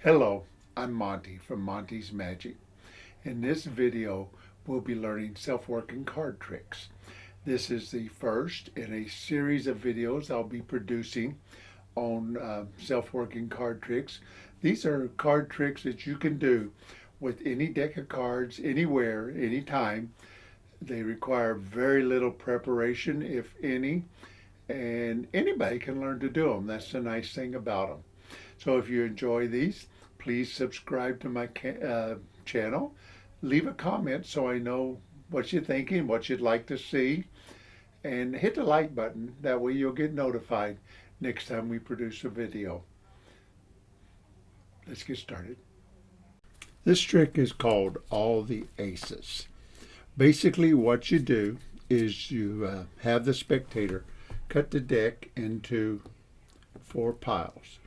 Hello, I'm Monty from Monty's Magic. In this video, we'll be learning self-working card tricks. This is the first in a series of videos I'll be producing on self-working card tricks. These are card tricks that you can do with any deck of cards, anywhere, anytime. They require very little preparation, if any, and anybody can learn to do them. That's the nice thing about them. So if you enjoy these, please subscribe to my channel. Leave a comment so I know what you're thinking, what you'd like to see, and hit the like button. That way you'll get notified next time we produce a video. Let's get started. This trick is called All the Aces. Basically what you do is you have the spectator cut the deck into 4 piles.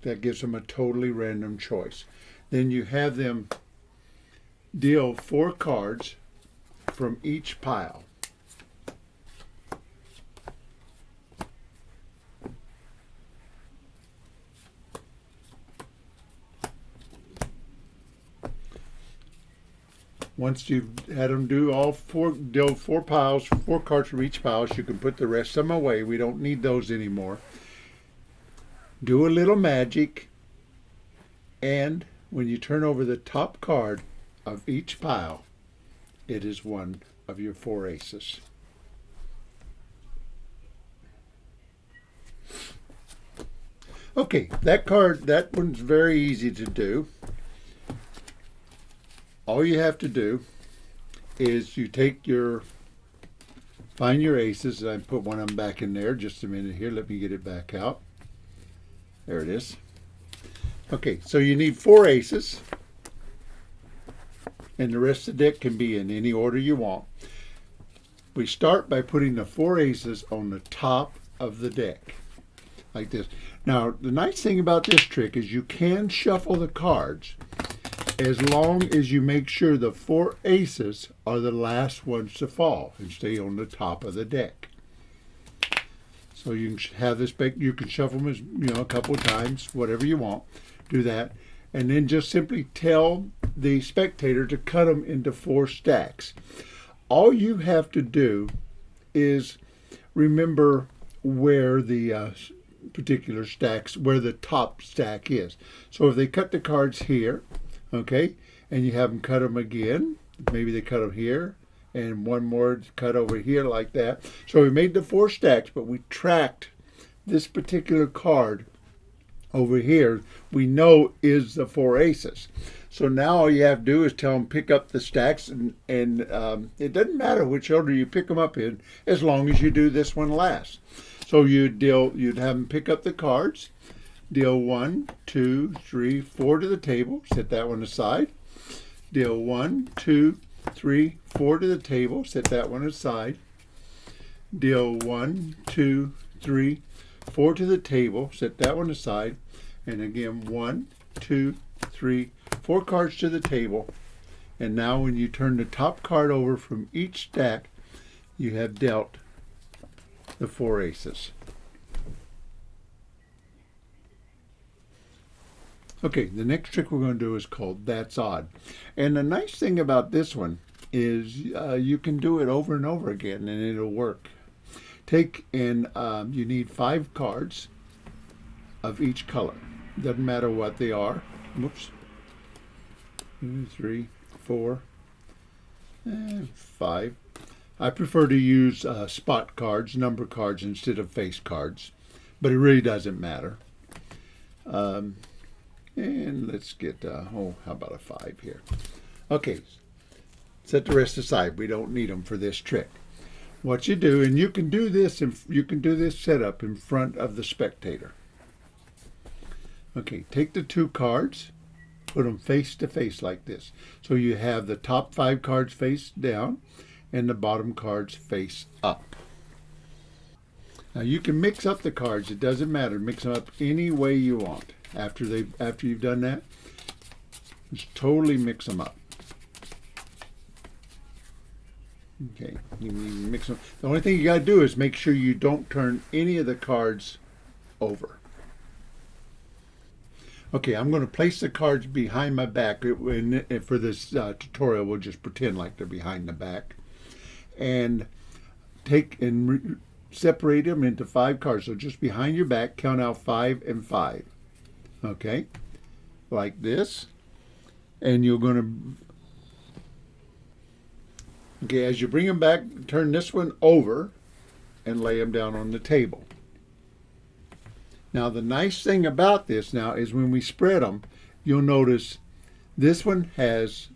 That gives them a totally random choice. Then you have them deal 4 cards from each pile. Once you've had them do deal 4 piles, 4 cards from each pile, you can put the rest of them away. We don't need those anymore. Do a little magic, and when you turn over the top card of each pile, it is one of your 4 aces. Okay, that one's very easy to do. All you have to do is you find your aces. I put one of them back in there. Just a minute here. Let me get it back out. There it is. Okay, so you need 4 aces, and the rest of the deck can be in any order you want. We start by putting the 4 aces on the top of the deck, like this. Now, the nice thing about this trick is you can shuffle the cards as long as you make sure the 4 aces are the last ones to fall and stay on the top of the deck. So you can have this, you can shuffle them a couple of times, whatever you want. Do that, and then just simply tell the spectator to cut them into 4 stacks. All you have to do is remember where the particular stacks, where the top stack is. So if they cut the cards here, okay, and you have them cut them again, maybe they cut them here, and one more cut over here like that. So we made the 4 stacks, but we tracked this particular card over here, we know is the 4 aces. So now all you have to do is tell them pick up the stacks, and it doesn't matter which order you pick them up in, as long as you do this one last. So you'd have them pick up the cards, deal 1, 2, 3, 4 to the table, set that one aside. Deal 1, 2, 3, 4 to the table, set that one aside. Deal 1, 2, 3, 4 to the table, set that one aside. And again, 1, 2, 3, 4 cards to the table. And now when you turn the top card over from each stack, you have dealt the 4 aces. Okay, the next trick we're going to do is called That's Odd. And the nice thing about this one is you can do it over and over again and it'll work. You need 5 cards of each color. Doesn't matter what they are. Whoops. 2, 3, 4, and 5. I prefer to use spot cards, number cards, instead of face cards, but it really doesn't matter. And let's get, how about a 5 here? Okay, set the rest aside. We don't need them for this trick. What you do, and you can do this setup in front of the spectator. Okay, take the 2 cards, put them face to face like this. So you have the top 5 cards face down and the bottom cards face up. Now you can mix up the cards, it doesn't matter. Mix them up any way you want. After you've done that, just totally mix them up. Okay, you mix them. The only thing you got to do is make sure you don't turn any of the cards over. Okay, I'm going to place the cards behind my back. For this tutorial, we'll just pretend like they're behind the back. And separate them into 5 cards. So just behind your back, count out 5 and 5. Okay, like this. And you're going to, okay, as you bring them back, turn this one over and lay them down on the table. Now the nice thing about this now is when we spread them, you'll notice this one has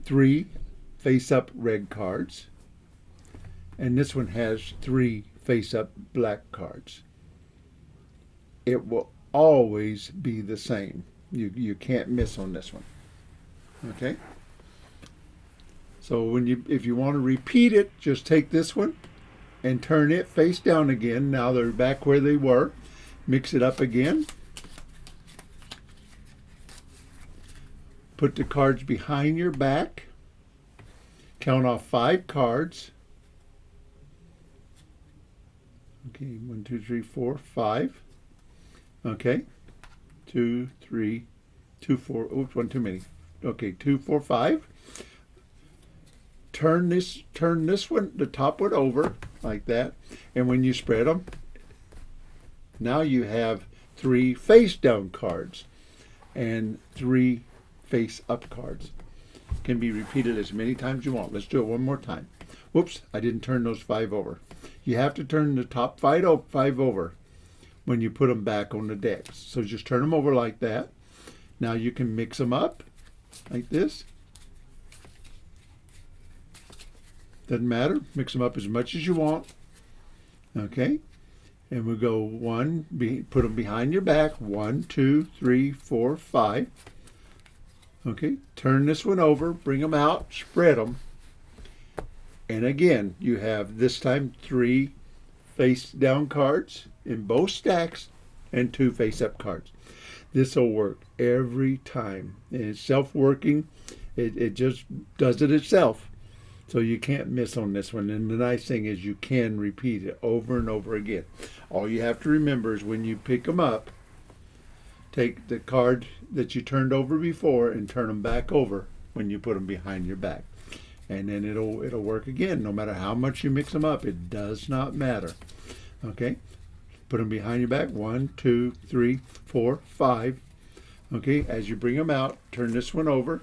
3 face-up red cards, and this one has 3 face-up black cards. It will always be the same. You can't miss on this one. Okay? So if you want to repeat it, just take this one and turn it face down again. Now they're back where they were. Mix it up again. Put the cards behind your back. Count off 5 cards. Okay, 1, 2, 3, 4, 5. Okay, 2, 3, 2, 4. Oops, one too many. Okay, 2, 4, 5. Turn this one, the top one over like that, and when you spread them, now you have 3 face down cards and 3 face up cards. Can be repeated as many times as you want. Let's do it one more time. Whoops, I didn't turn those 5 over. You have to turn the top 5 over when you put them back on the decks. So just turn them over like that. Now you can mix them up like this. Doesn't matter. Mix them up as much as you want. Okay. And we go put them behind your back. 1, 2, 3, 4, 5. Okay. Turn this one over. Bring them out. Spread them. And again, you have this time 3 face down cards in both stacks and 2 face up cards. This will work every time. And it's self-working. It just does it itself. So you can't miss on this one. And the nice thing is you can repeat it over and over again. All you have to remember is when you pick them up, take the card that you turned over before and turn them back over when you put them behind your back. And then it'll work again. No matter how much you mix them up, it does not matter. Okay? Put them behind your back. 1, 2, 3, 4, 5. Okay? As you bring them out, turn this one over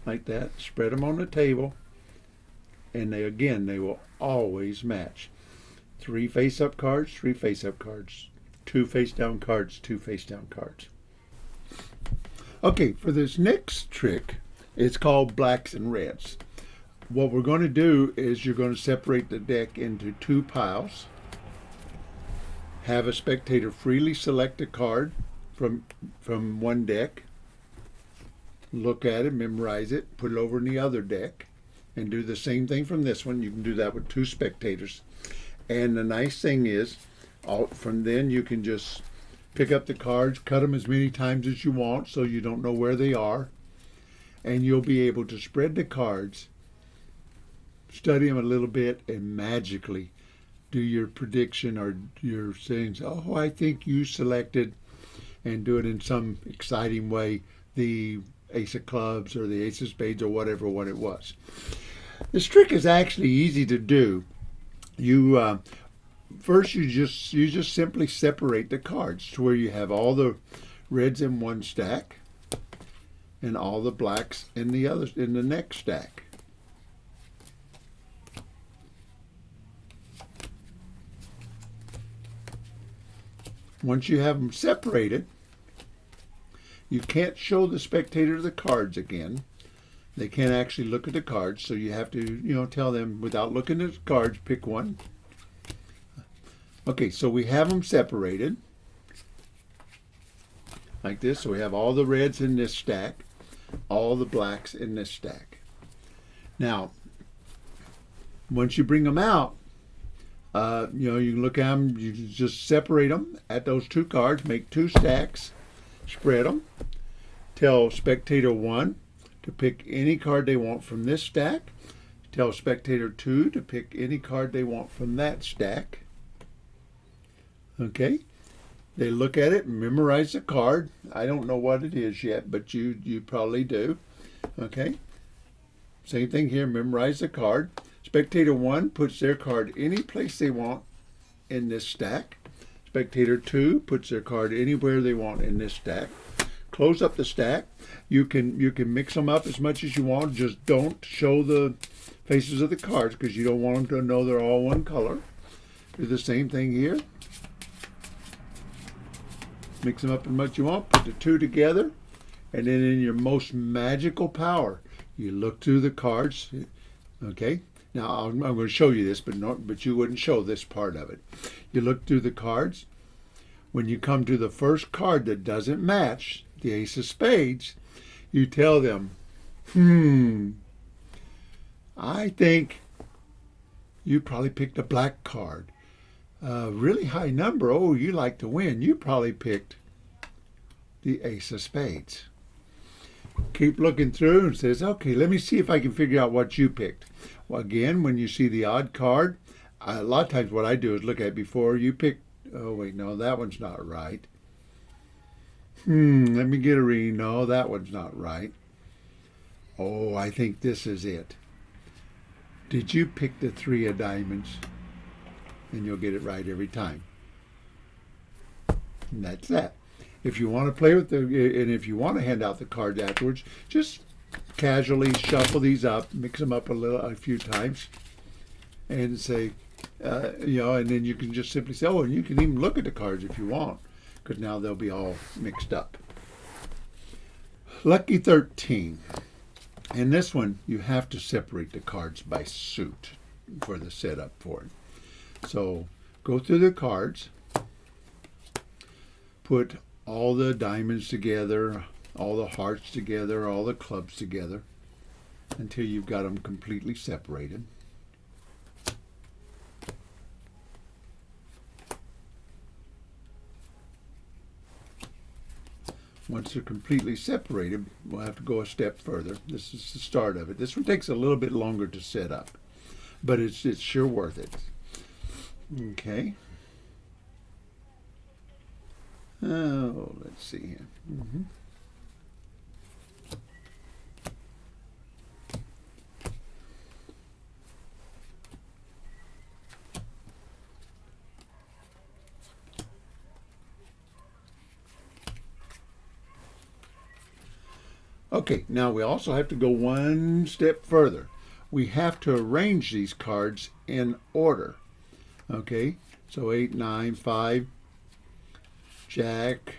like that. Spread them on the table. And they will always match. 3 face-up cards, 3 face-up cards. 2 face-down cards, 2 face-down cards. Okay, for this next trick, it's called blacks and reds. What we're going to do is you're going to separate the deck into 2 piles. Have a spectator freely select a card from one deck. Look at it, memorize it, put it over in the other deck. And do the same thing from this one. You can do that with 2 spectators. And the nice thing is, from then you can just pick up the cards, cut them as many times as you want so you don't know where they are. And you'll be able to spread the cards, study them a little bit, and magically do your prediction or your sayings. Oh, I think you selected, and do it in some exciting way, the Ace of Clubs or the Ace of Spades or whatever one it was. This trick is actually easy to do. You first you just simply separate the cards to where you have all the reds in one stack and all the blacks in the next stack. Once you have them separated, you can't show the spectator the cards again. They can't actually look at the cards, so you have to, tell them without looking at the cards, pick one. Okay, so we have them separated like this. So we have all the reds in this stack, all the blacks in this stack. Now, once you bring them out, you can look at them. You just separate them at those 2 cards, make 2 stacks, spread them. Tell spectator 1 to pick any card they want from this stack. Tell spectator 2 to pick any card they want from that stack. Okay? They look at it and memorize the card. I don't know what it is yet, but you probably do. Okay. Same thing here. Memorize the card. Spectator 1 puts their card any place they want in this stack. Spectator 2 puts their card anywhere they want in this stack. Close up the stack. You can mix them up as much as you want. Just don't show the faces of the cards because you don't want them to know they're all one color. Do the same thing here. Mix them up as much as you want. Put the two together. And then in your most magical power, you look through the cards. Okay? Now, I'm going to show you this, but you wouldn't show this part of it. You look through the cards. When you come to the first card that doesn't match, the ace of spades, you tell them, I think you probably picked a black card. Really high number. Oh, you like to win. You probably picked the ace of spades. Keep looking through and says, okay, let me see if I can figure out what you picked. Well, again, when you see the odd card, a lot of times what I do is look at it before you pick. Oh, wait, no, that one's not right. Let me get a reading. No, that one's not right. Oh, I think this is it. Did you pick the 3 of diamonds? And you'll get it right every time. And that's that. If you want to play with and if you want to hand out the cards afterwards, just casually shuffle these up, mix them up a few times, and say, and then you can just simply say, oh, and you can even look at the cards if you want, because now they'll be all mixed up. Lucky 13. In this one, you have to separate the cards by suit for the setup for it. So go through the cards, put all the diamonds together, all the hearts together, all the clubs together, until you've got them completely separated. Once they're completely separated, we'll have to go a step further. This is the start of it. This one takes a little bit longer to set up, but it's sure worth it. Okay. Oh, let's see here. Okay, now we also have to go one step further. We have to arrange these cards in order. Okay, so 8, 9, 5, Jack,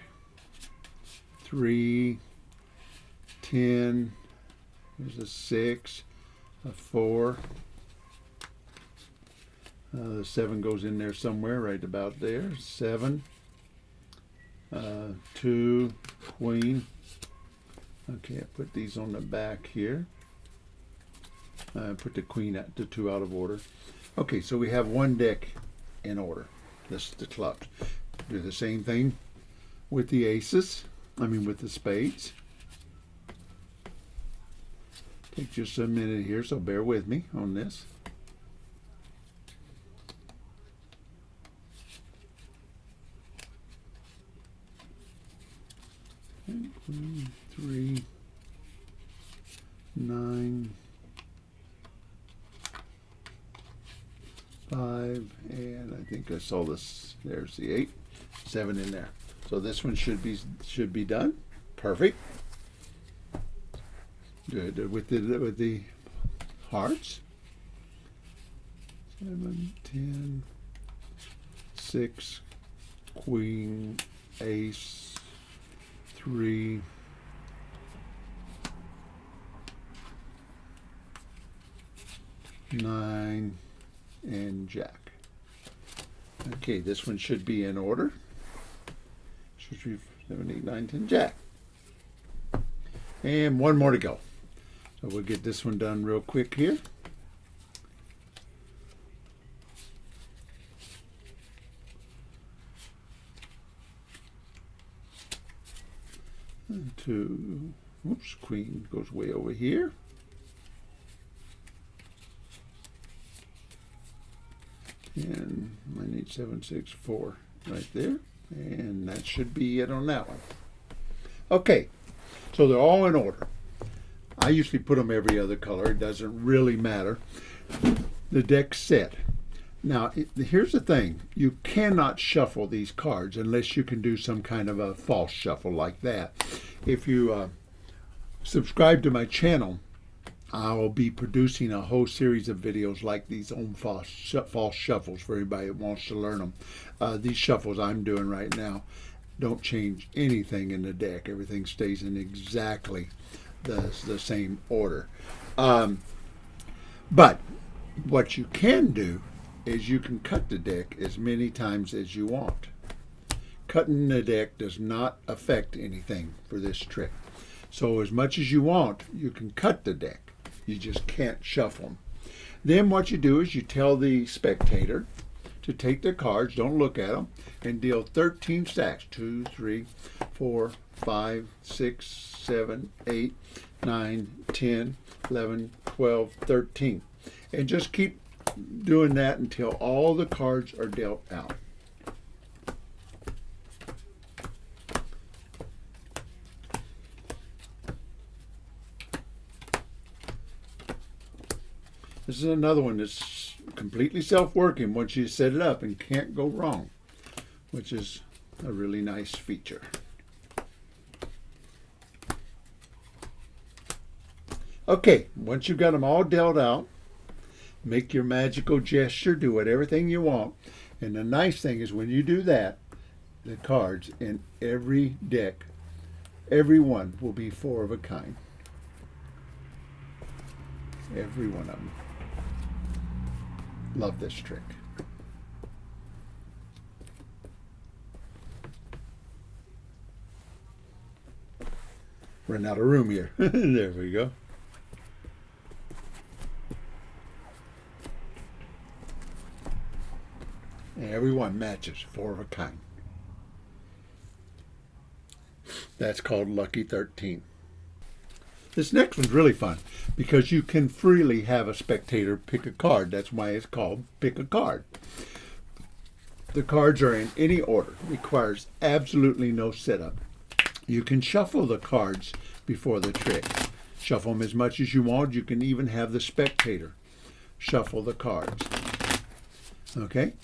3, 10, there's a 6, a 4, the 7 goes in there somewhere, right about there, 7, 2, queen. Okay, I put these on the back here. Put the queen, the 2 out of order. Okay, so we have one deck in order. This is the clubs. Do the same thing with the aces. With the spades. Take just a minute here, so bear with me on this. Okay, 3, 9, 5, and I think I saw this. There's the 8, 7 in there. So this one should be done. Perfect. Good with the hearts. 7, 10, 6, queen, ace, 3, 9, and jack. Okay, this one should be in order. Should be 7, 8, 9, 10, jack. And one more to go. So we'll get this one done real quick here. And 2, oops, queen goes way over here. And I need 7, 6, 4 right there. And that should be it on that one. Okay, so they're all in order. I usually put them every other color. It doesn't really matter. The deck's set. Now, here's the thing. You cannot shuffle these cards unless you can do some kind of a false shuffle like that. If you subscribe to my channel, I'll be producing a whole series of videos like these on false shuffles for anybody that wants to learn them. These shuffles I'm doing right now don't change anything in the deck. Everything stays in exactly the same order. But what you can do is you can cut the deck as many times as you want. Cutting the deck does not affect anything for this trick. So as much as you want, you can cut the deck. You just can't shuffle them. Then what you do is you tell the spectator to take the cards, don't look at them, and deal 13 stacks. 2, 3, 4, 5, 6, 7, 8, 9, 10, 11, 12, 13. And just keep doing that until all the cards are dealt out. This is another one that's completely self-working once you set it up and can't go wrong, which is a really nice feature. Okay, once you've got them all dealt out, make your magical gesture, do everything you want. And the nice thing is when you do that, the cards in every deck, every one will be 4 of a kind. Every one of them. Love this trick. Run out of room here. There we go. Every one matches, 4 of a kind. That's called Lucky 13. This next one's really fun because you can freely have a spectator pick a card. That's why it's called Pick a Card. The cards are in any order. Requires absolutely no setup. You can shuffle the cards before the trick. Shuffle them as much as you want. You can even have the spectator shuffle the cards. Okay?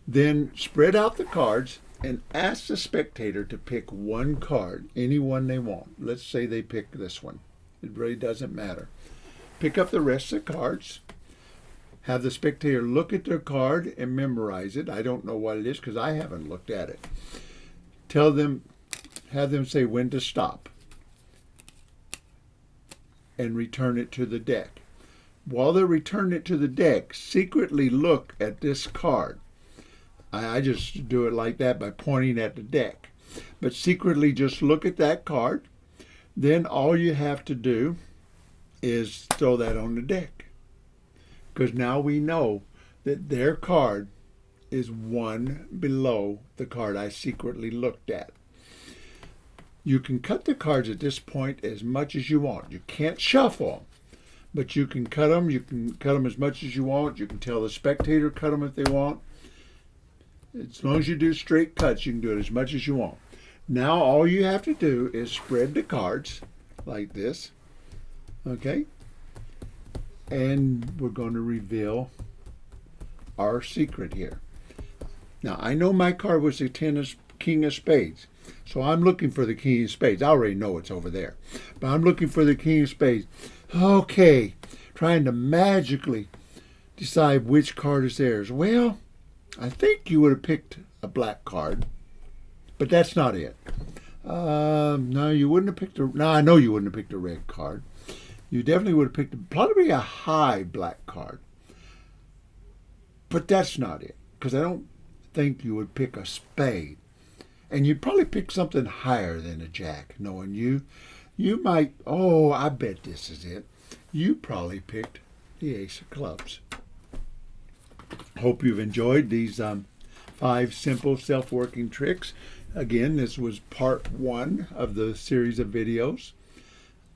Then spread out the cards and ask the spectator to pick one card, any one they want. Let's say they pick this one. It really doesn't matter. Pick up the rest of the cards. Have the spectator look at their card and memorize it. I don't know what it is because I haven't looked at it. Tell them, have them say when to stop and return it to the deck. While they return it to the deck, secretly look at this card. I just do it like that by pointing at the deck. But secretly just look at that card. Then all you have to do is throw that on the deck. Because now we know that their card is one below the card I secretly looked at. You can cut the cards at this point as much as you want. You can't shuffle them, but you can cut them. You can cut them as much as you want. You can tell the spectator cut them if they want. As long as you do straight cuts, you can do it as much as you want. Now all you have to do is spread the cards like this, okay? And we're going to reveal our secret here. Now I know my card was the King of Spades, so I'm looking for the King of Spades. I already know it's over there, but I'm looking for the King of Spades. Okay, trying to magically decide which card is theirs. Well, I think you would have picked a black card, but that's not it. No, you wouldn't have picked a... No, I know you wouldn't have picked a red card. You definitely would have picked probably a high black card. But that's not it, because I don't think you would pick a spade. And you'd probably pick something higher than a jack, knowing you. You might... Oh, I bet this is it. You probably picked the Ace of Clubs. Hope you've enjoyed these 5 simple self-working tricks. Again, this was part 1 of the series of videos.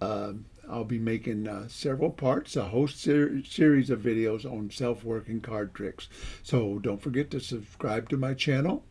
I'll be making several parts, a whole series of videos on self-working card tricks. So don't forget to subscribe to my channel